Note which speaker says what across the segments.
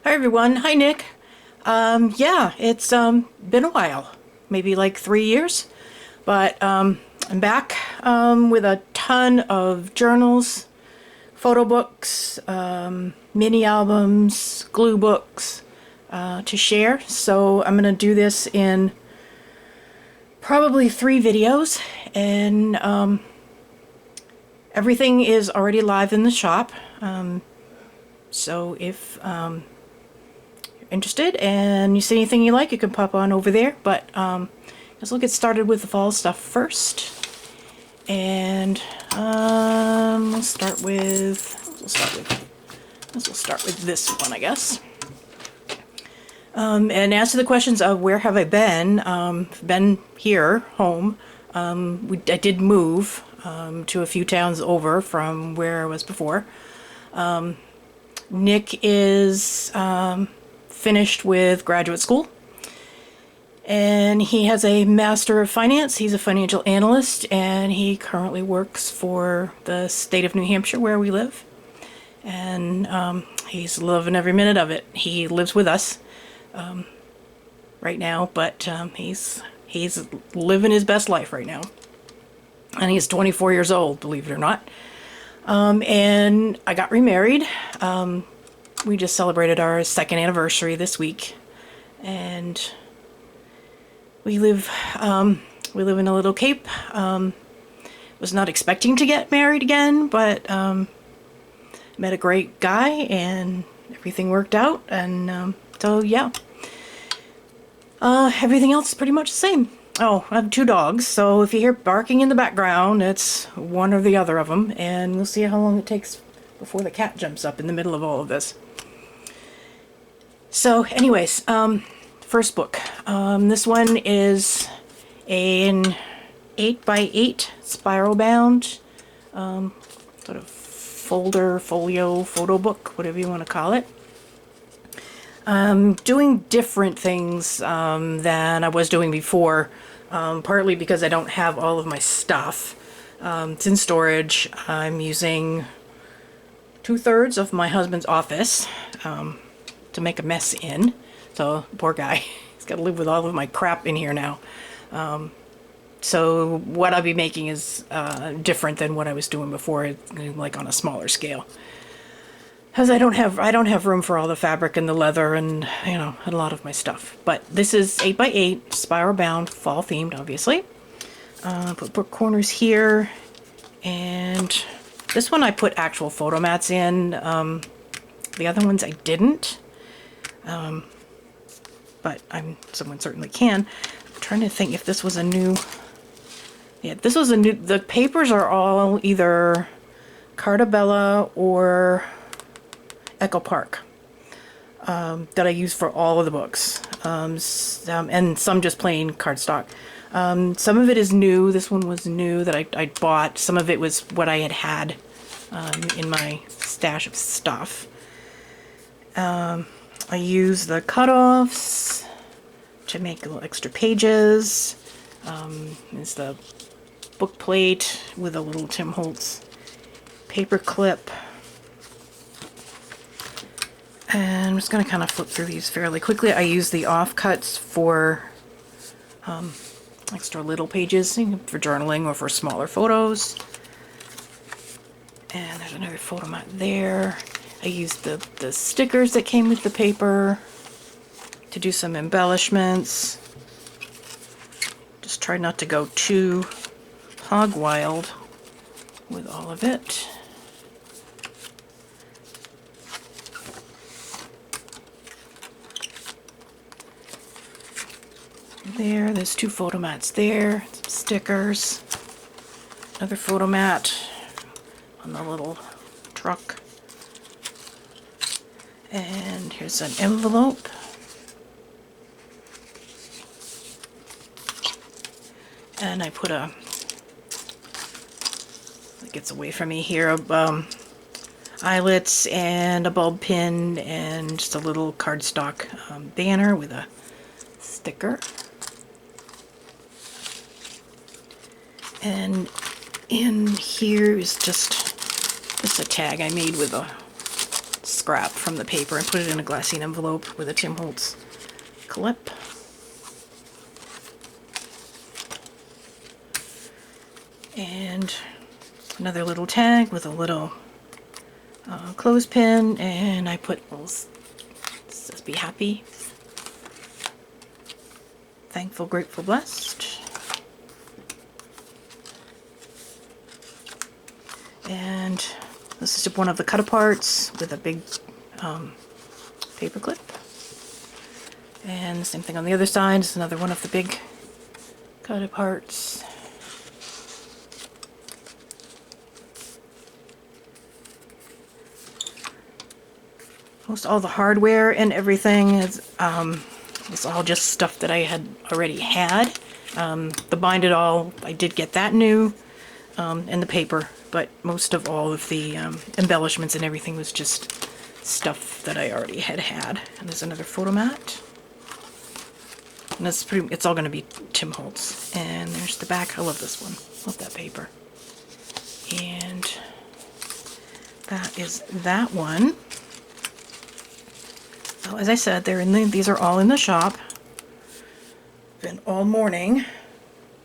Speaker 1: Hi everyone. Hi Nick. Yeah, it's been a while, maybe like 3 years, but I'm back with a ton of journals, photo books, mini albums, glue books to share. So I'm gonna do this in probably 3 videos, and everything is already live in the shop. So if interested and you see anything you like, you can pop on over there. But we'll get started with the fall stuff first. And we'll start with this one, I guess. And answer the questions of where have I been? Been here, home. I did move to a few towns over from where I was before. Nick is finished with graduate school, and he has a Master of Finance. He's a financial analyst, and he currently works for the state of New Hampshire where we live. And he's loving every minute of it. He lives with us right now, but he's living his best life right now. And he's 24 years old, believe it or not. And I got remarried. We just celebrated our 2nd anniversary this week, and we live in a little cape. Was not expecting to get married again, but met a great guy and everything worked out, and so yeah. Everything else is pretty much the same. Oh, I have 2 dogs, so if you hear barking in the background, it's one or the other of them, and we'll see how long it takes before the cat jumps up in the middle of all of this. So anyways, first book. This one is an 8x8 spiral bound sort of folio, photo book, whatever you want to call it. Doing different things than I was doing before, partly because I don't have all of my stuff. It's in storage. I'm using 2/3 of my husband's office to make a mess in. So, poor guy. He's got to live with all of my crap in here now. So what I'll be making is different than what I was doing before, like on a smaller scale. Because I don't have room for all the fabric and the leather and, you know, a lot of my stuff. But this is 8x8, spiral bound, fall themed, obviously. Put book corners here, and this one I put actual photo mats in. The other ones I didn't. But someone certainly can. I'm trying to think if this was a new. Yeah, this was a new. The papers are all either Cartabella or Echo Park that I use for all of the books, and some just plain cardstock. Some of it is new. This one was new that I bought. Some of it was what I had in my stash of stuff. I use the cutoffs to make little extra pages. It's the book plate with a little Tim Holtz paper clip. And I'm just going to kind of flip through these fairly quickly. I use the offcuts for extra little pages for journaling or for smaller photos. And there's another photo mat there. I used the stickers that came with the paper to do some embellishments. Just try not to go too hog wild with all of it. There's 2 photo mats there, some stickers, another photo mat on the little truck, and here's an envelope. And I put it gets away from me here, eyelets and a bulb pin and just a little cardstock banner with a sticker. And in here is just a tag I made with a scrap from the paper and put it in a glassine envelope with a Tim Holtz clip. And another little tag with a little clothespin, and I put little, says be happy, thankful, grateful, blessed. And this is just one of the cut aparts with a big paper clip. And the same thing on the other side. It's another one of the big cut aparts. Most all the hardware and everything is it's all just stuff that I had already had. The bind it all, I did get that new, and the paper, but most of all of the embellishments and everything was just stuff that I already had. And there's another photo mat. And that's it's all going to be Tim Holtz. And there's the back. I love this one. Love that paper. And that is that one. So as I said, these are all in the shop. Been all morning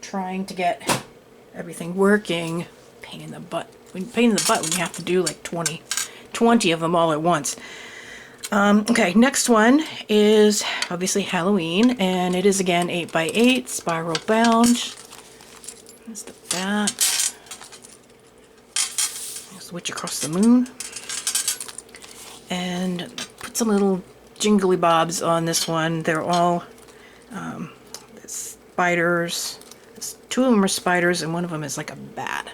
Speaker 1: trying to get everything working. Pain in the butt. Pain in the butt when you have to do like 20 of them all at once. Okay, next one is obviously Halloween, and it is again 8x8 spiral bound. There's the back. There's Witch Across the Moon. And put some little jingly bobs on this one. They're all spiders. Two of them are spiders, and one of them is like a bat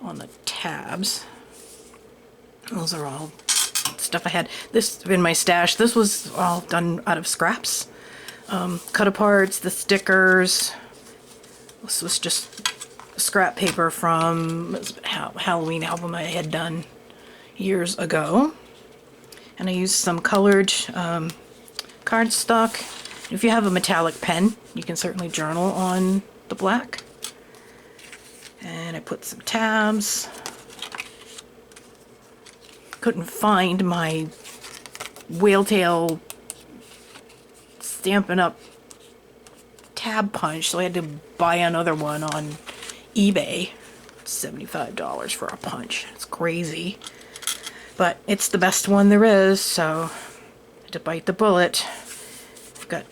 Speaker 1: on the tabs. Those are all stuff I had. This in my stash. This was all done out of scraps. Cut aparts, the stickers. This was just scrap paper from a Halloween album I had done years ago. And I used some colored cardstock. If you have a metallic pen, you can certainly journal on the black. And I put some tabs. Couldn't find my whale tail Stampin' Up! Tab punch, so I had to buy another one on eBay. $75 for a punch. It's crazy. But it's the best one there is, so I had to bite the bullet. I've got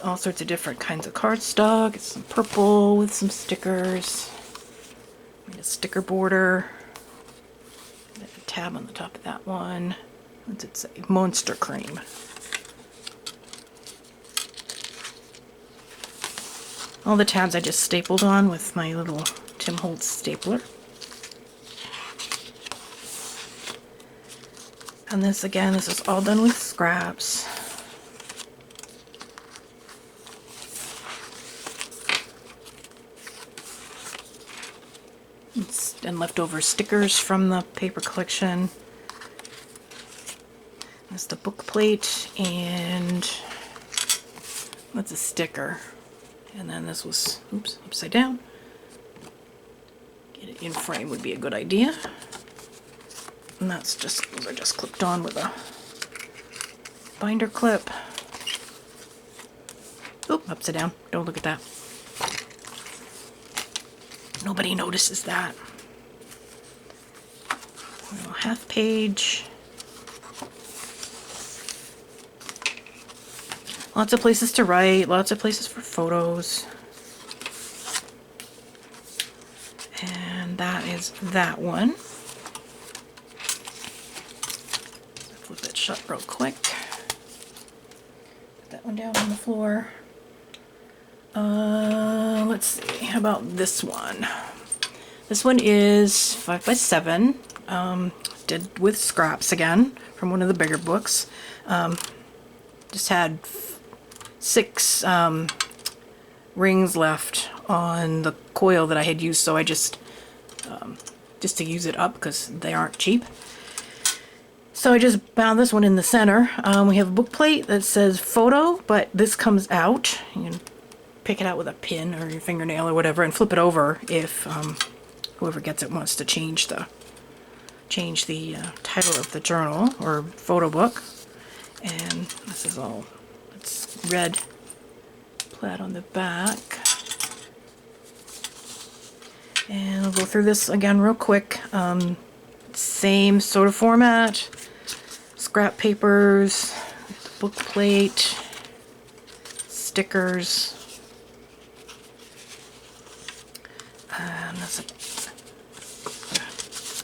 Speaker 1: all sorts of different kinds of cardstock. It's some purple with some stickers. Made a sticker border. A tab on the top of that one. What's it say? Monster Cream. All the tabs I just stapled on with my little Tim Holtz stapler. And this again, this is all done with scraps. And leftover stickers from the paper collection. That's the book plate, and what's a sticker? And then this was, oops, upside down. Get it in frame would be a good idea. And that's just, those are just clipped on with a binder clip. Oop, upside down. Don't look at that. Nobody notices that. A little half page. Lots of places to write, lots of places for photos. And that is that one. Flip it shut real quick. Put that one down on the floor. Let's see, how about this one? This one is 5x7. Did with scraps again from one of the bigger books. Just had 6 rings left on the coil that I had used, so I just to use it up because they aren't cheap. So I just bound this one in the center. We have a book plate that says photo, but this comes out. You can pick it out with a pin or your fingernail or whatever and flip it over if whoever gets it wants to change the change the title of the journal or photo book. And this is all, it's red plaid on the back. And I'll go through this again real quick. Same sort of format, scrap papers, book plate, stickers, and that's it.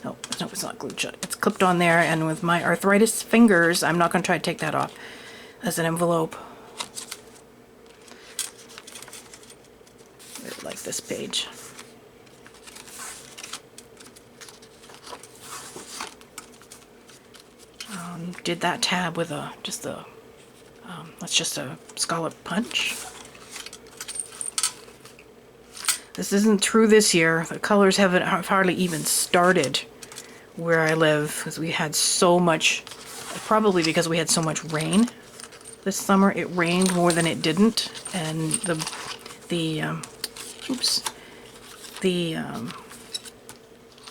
Speaker 1: No, it's not glued shut. It's clipped on there, and with my arthritis fingers, I'm not going to try to take that off as an envelope. I really like this page. Did that tab with that's just a scallop punch. This isn't true this year. The colors have hardly even started where I live, because we had so much, probably because we had so much rain this summer. It rained more than it didn't, and the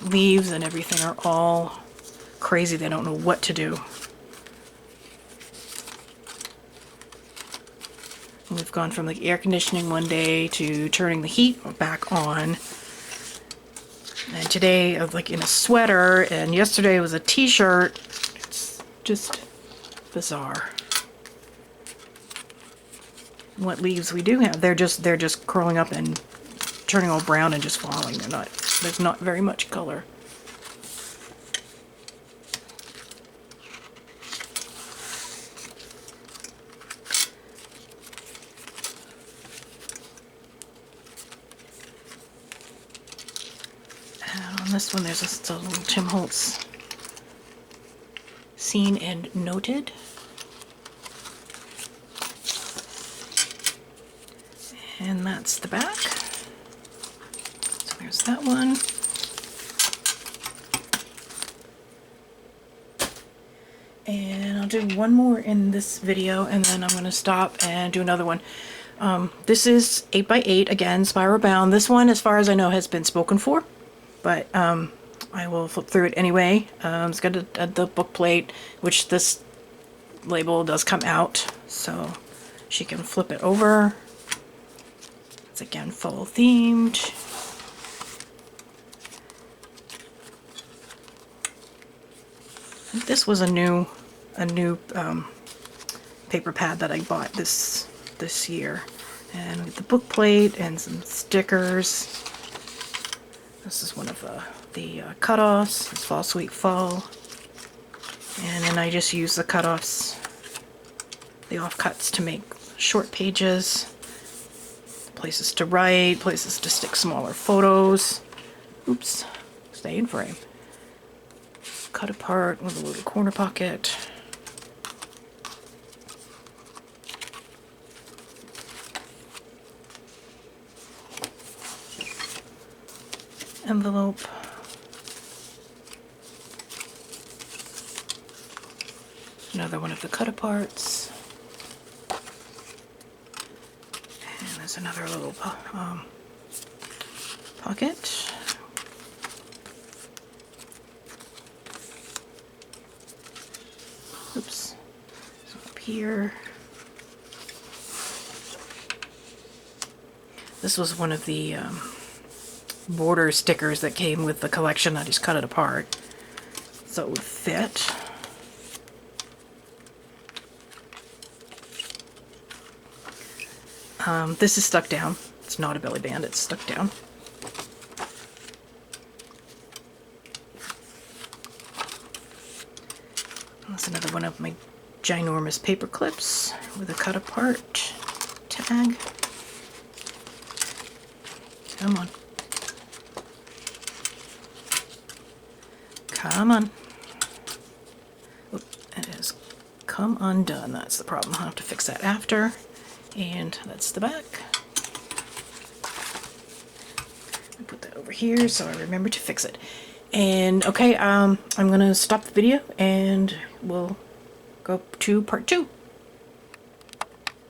Speaker 1: leaves and everything are all crazy. They don't know what to do. And we've gone from like air conditioning one day to turning the heat back on. And today I was like in a sweater, and yesterday it was a t-shirt. It's just bizarre. What leaves we do have, they're just curling up and turning all brown and just falling. There's not very much color. And on this one, there's just a little Tim Holtz seen and noted. And that's the back. So there's that one. And I'll do one more in this video, and then I'm going to stop and do another one. This is 8x8, again, spiral bound. This one, as far as I know, has been spoken for, but I will flip through it anyway. It's got the book plate, which this label does come out, so she can flip it over. It's again fall themed. This was a new paper pad that I bought this year, and with the book plate and some stickers. This is one of the cutoffs. It's Fall Sweet Fall, and then I just use the cutoffs, the offcuts, to make short pages. Places to write, places to stick smaller photos. Oops, stay in frame. Cut apart with a little corner pocket. Envelope. Another one of the cut aparts. There's another little pocket. Oops. So up here. This was one of the border stickers that came with the collection. I just cut it apart so it would fit. This is stuck down. It's not a belly band, it's stuck down. That's another one of my ginormous paper clips with a cut apart tag. Come on. Come on. Oh, it has come undone. That's the problem. I'll have to fix that after. And that's the back. I'll put that over here so I remember to fix it. And okay, I'm gonna stop the video and we'll go to part 2.